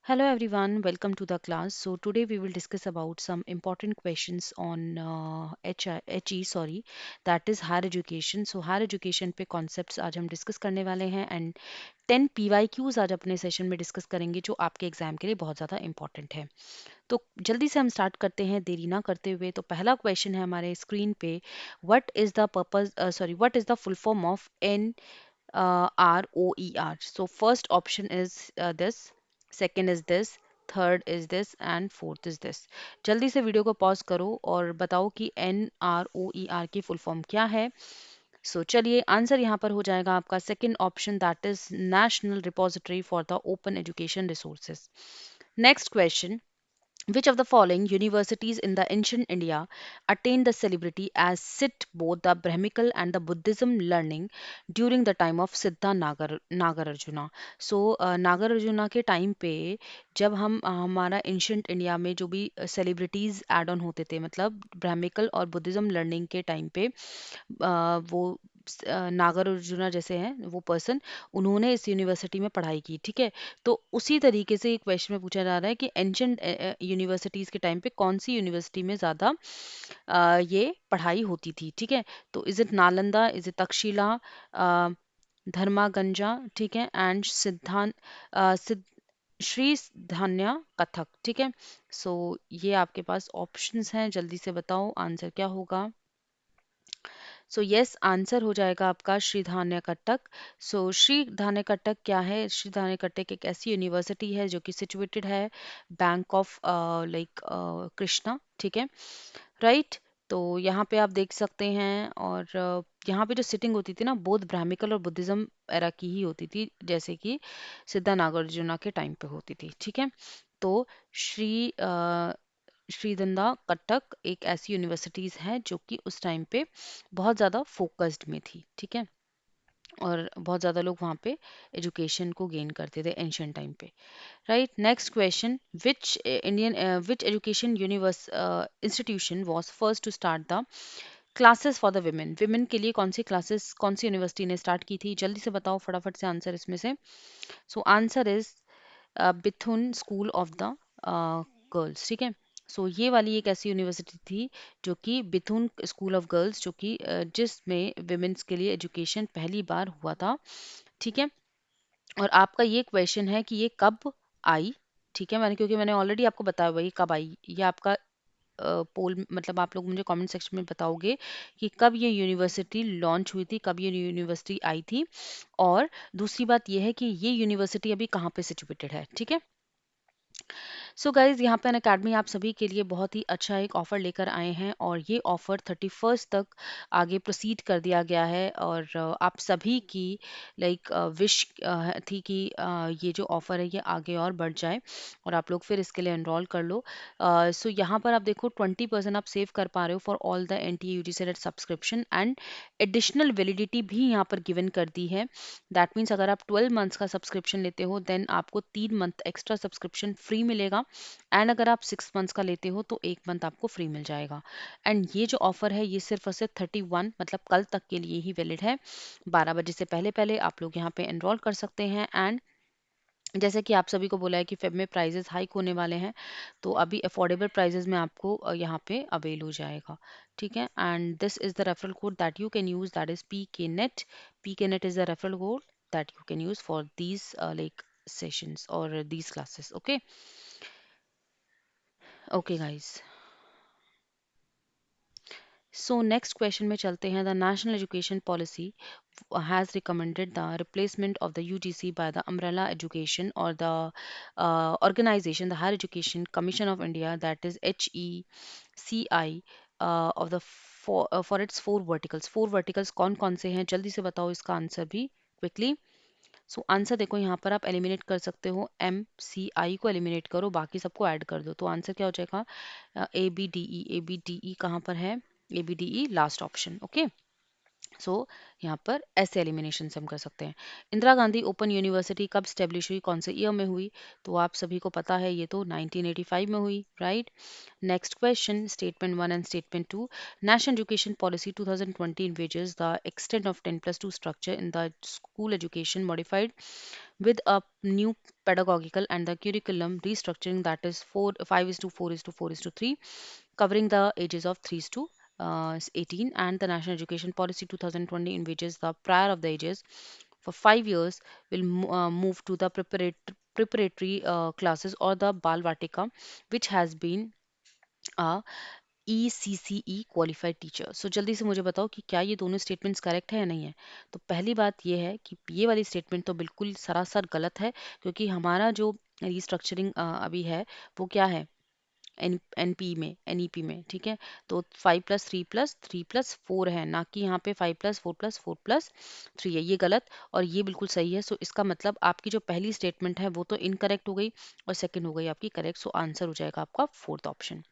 Hello everyone, welcome to the class. So today we will discuss about some important questions on HE, that is higher education. So higher education पे concepts आज हम discuss करने वाले हैं and 10 PYQs आज अपने session में discuss करेंगे जो आपके एग्जाम के लिए बहुत ज़्यादा इंपॉर्टेंट है। तो जल्दी से हम स्टार्ट करते हैं देरी ना करते हुए। तो पहला क्वेश्चन है हमारे स्क्रीन पे, what is the full form of ROER. So first option is this, second is this, third is this and fourth is this. जल्दी से वीडियो को पॉज करो और बताओ कि NROER की फुल फॉर्म क्या है। चलिए आंसर यहाँ पर हो जाएगा आपका second option, that is national repository for the open education resources. Next question, which of the following universities in the ancient India attained the celebrity as sit both the Brahmical and the Buddhism learning during the time of Siddha Nagarjuna? Nagarjuna के time पे जब हम हमारा ancient India में जो भी celebrities add on होते थे, मतलब ब्राह्मिकल और बुद्धिज्म लर्निंग के टाइम पे वो नागार्जुना जैसे हैं वो पर्सन, उन्होंने इस यूनिवर्सिटी में पढ़ाई की। ठीक है, तो उसी तरीके से एक क्वेश्चन में पूछा जा रहा है कि एंशंट यूनिवर्सिटीज के टाइम पे कौन सी यूनिवर्सिटी में ज्यादा ये पढ़ाई होती थी। ठीक है, तो is it Nalanda, is it Takshashila, uh, Dharmaganja, ठीक है, एंड सिद्ध श्री धान्या कथक। ठीक है, सो ये आपके पास ऑप्शंस हैं, जल्दी से बताओ आंसर क्या होगा। यस, आंसर हो जाएगा आपका श्री धान्य कटक। श्री धान्य कटक क्या है? श्री धान्य कटक एक ऐसी यूनिवर्सिटी है जो कि सिचुएटेड है बैंक ऑफ लाइक कृष्णा। ठीक है, राइट। तो यहाँ पे आप देख सकते हैं, और यहाँ पे जो सिटिंग होती थी ना, बोध ब्राह्मिकल और बुद्धिज्म एरा की ही होती थी, जैसे कि सिद्धा नागार्जुना के टाइम पे होती थी। ठीक है, तो श्री श्रीदंदा कटक एक ऐसी यूनिवर्सिटीज है जो कि उस टाइम पे बहुत ज़्यादा फोकस्ड में थी। ठीक है, और बहुत ज़्यादा लोग वहाँ पे एजुकेशन को गेन करते थे एंशियंट टाइम पे। Right, next question, which education universe institution was first to start the classes for the women? Women के लिए कौन सी क्लासेस, कौन सी यूनिवर्सिटी ने स्टार्ट की थी? जल्दी से बताओ फटाफट से आंसर इसमें से। Answer is Bethune school of the girls. ठीक है, ये वाली एक ऐसी यूनिवर्सिटी थी जो कि बिथुन स्कूल ऑफ गर्ल्स, जो कि जिसमें विमेंस के लिए एजुकेशन पहली बार हुआ था। ठीक है, और आपका ये क्वेश्चन है कि ये कब आई। ठीक है, क्योंकि मैंने ऑलरेडी आपको बताया हुआ ये कब आई। ये आपका पोल, मतलब आप लोग मुझे कमेंट सेक्शन में बताओगे कि कब ये यूनिवर्सिटी लॉन्च हुई थी, कब ये यूनिवर्सिटी आई थी। और दूसरी बात ये है कि ये यूनिवर्सिटी अभी कहाँ पे सिचुएटेड है। ठीक है, गाइज यहाँ पे अनअकैडमी आप सभी के लिए बहुत ही अच्छा एक ऑफर लेकर आए हैं, और ये ऑफर 31st तक आगे प्रोसीड कर दिया गया है। और आप सभी की लाइक विश थी कि ये जो ऑफर है ये आगे और बढ़ जाए और आप लोग फिर इसके लिए एनरोल कर लो। यहाँ पर आप देखो 20% आप सेव कर पा रहे हो for all the NTA UGC subscription, and additional validity भी यहाँ पर गिवन कर दी है। दैट मीन्स अगर आप 12 मंथ्स का सब्सक्रिप्शन लेते हो देन आपको 3 मंथ एक्स्ट्रा सब्सक्रिप्शन फ्री मिलेगा, एंड अगर आप 6 मंथ्स का लेते हो तो 1 मंथ आपको फ्री मिल जाएगा। एंड ये जो ऑफर है ये सिर्फ और सिर्फ 31 मतलब कल तक के लिए ही वैलिड है। 12 बजे से पहले पहले आप लोग यहाँ पे एनरोल कर सकते हैं। एंड जैसे कि आप सभी को बोला है कि फेब में प्राइजेस हाइक होने वाले हैं, तो अभी अफोर्डेबल प्राइजेस में आपको यहाँ पे अवेल हो जाएगा। ठीक है, and this is the referral code that you can use, that is PKNET। PKNET is the referral code that you can use for these like sessions or these classes. Okay guys, next question में चलते हैं। The national education policy has recommended the replacement of the UGC by the umbrella education or the organization, the Higher Education Commission of India, that is HECI, of the for its four verticals। Four verticals कौन कौन से हैं, जल्दी से बताओ इसका answer भी quickly. Answer देखो यहाँ पर आप एलिमिनेट कर सकते हो, MCI को एलिमिनेट करो, बाकी सबको ऐड कर दो, तो आंसर क्या हो जाएगा? ABDE। ABDE कहाँ पर है? ABDE last option. ओके, सो यहाँ पर ऐसे एलिमिनेशन से हम कर सकते हैं। इंदिरा गांधी ओपन यूनिवर्सिटी कब स्टेब्लिश हुई, कौन से ईयर में हुई? तो आप सभी को पता है ये तो 1985 में हुई, right. Next question, statement one and statement two. National education policy 2020 envisages the extent of 10+2 structure in the school education modified with a new pedagogical and the curriculum restructuring, that is 4 5 is to 4 is to 4 is to 3, covering the ages of 3 is to 18. And the national education policy 2020 envisages the prior of the ages for 5 years will move to the preparatory classes or the bal vatika, which has been a ECCE qualified teacher. So जल्दी से मुझे बताओ कि क्या ये दोनों statements correct है या नहीं है। तो पहली बात ये है कि ये वाली स्टेटमेंट तो बिल्कुल सरासर गलत है, क्योंकि हमारा जो रिस्ट्रक्चरिंग अभी है वो क्या है, एनपी में, एनईपी में, ठीक है। तो 5+3+3+4 है, ना कि यहाँ पे 5+4+4+3 है, ये गलत और ये बिल्कुल सही है। सो इसका मतलब आपकी जो पहली स्टेटमेंट है वो तो इनकरेक्ट हो गई और सेकंड हो गई आपकी करेक्ट। सो आंसर हो जाएगा आपका fourth option.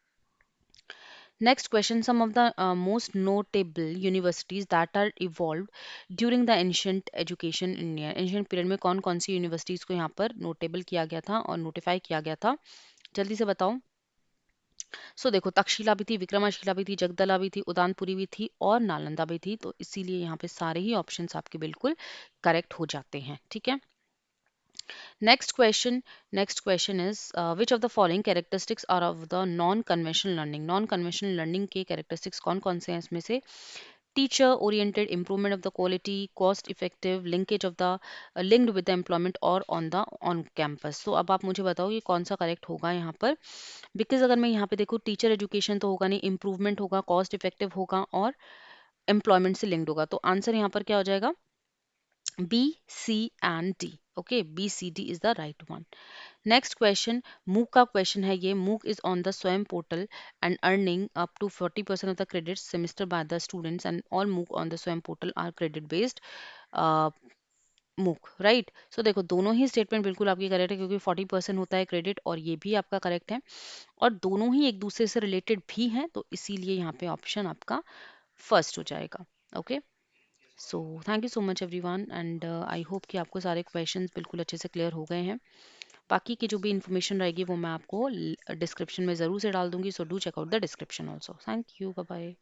Next question, some of the most notable universities that are evolved during the ancient education in India. Ancient period में कौन कौन सी universities को यहाँ पर notable किया गया था और notify किया गया था, जल्दी से बताओ। सो देखो, तक्षशिला भी थी, विक्रमशिला भी थी, जगदला भी थी, उदानपुरी भी थी और नालंदा भी थी। तो इसीलिए यहाँ पे सारे ही ऑप्शंस आपके बिल्कुल करेक्ट हो जाते हैं, ठीक है। Next question. Next question is which of the following characteristics are of the non-conventional learning? Non-conventional learning के characteristics कौन कौन से हैं इसमें से? Teacher oriented, improvement of the quality, cost effective, linkage of the linked with the employment or on the on campus. तो अब आप मुझे बताओ ये कौन सा करेक्ट होगा यहाँ पर। बिकॉज अगर मैं यहाँ पे देखूँ, टीचर एजुकेशन तो होगा नहीं, इम्प्रूवमेंट होगा, कॉस्ट इफेक्टिव होगा और एम्प्लॉयमेंट से लिंक्ड होगा। तो आंसर यहाँ पर क्या हो जाएगा? B, C and D. Okay, B, C, D is the right one. Next question, MOOC का question है ये। MOOC is on the Swayam portal and earning up to 40% of the credits semester by the students, and all MOOC on the Swayam portal are credit based. uh, MOOC, right. So देखो, दोनों ही statement बिल्कुल आपकी correct है, क्योंकि 40% होता है credit और ये भी आपका करेक्ट है और दोनों ही एक दूसरे से रिलेटेड भी हैं। तो इसीलिए यहाँ पे ऑप्शन आपका फर्स्ट हो जाएगा। Okay, so thank you so much everyone and I hope कि आपको सारे क्वेश्चंस बिल्कुल अच्छे से क्लियर हो गए हैं। बाकी की जो भी इन्फॉर्मेशन रहेगी वो मैं आपको डिस्क्रिप्शन में ज़रूर से डाल दूंगी। So do check out the description also. Thank you, bye bye.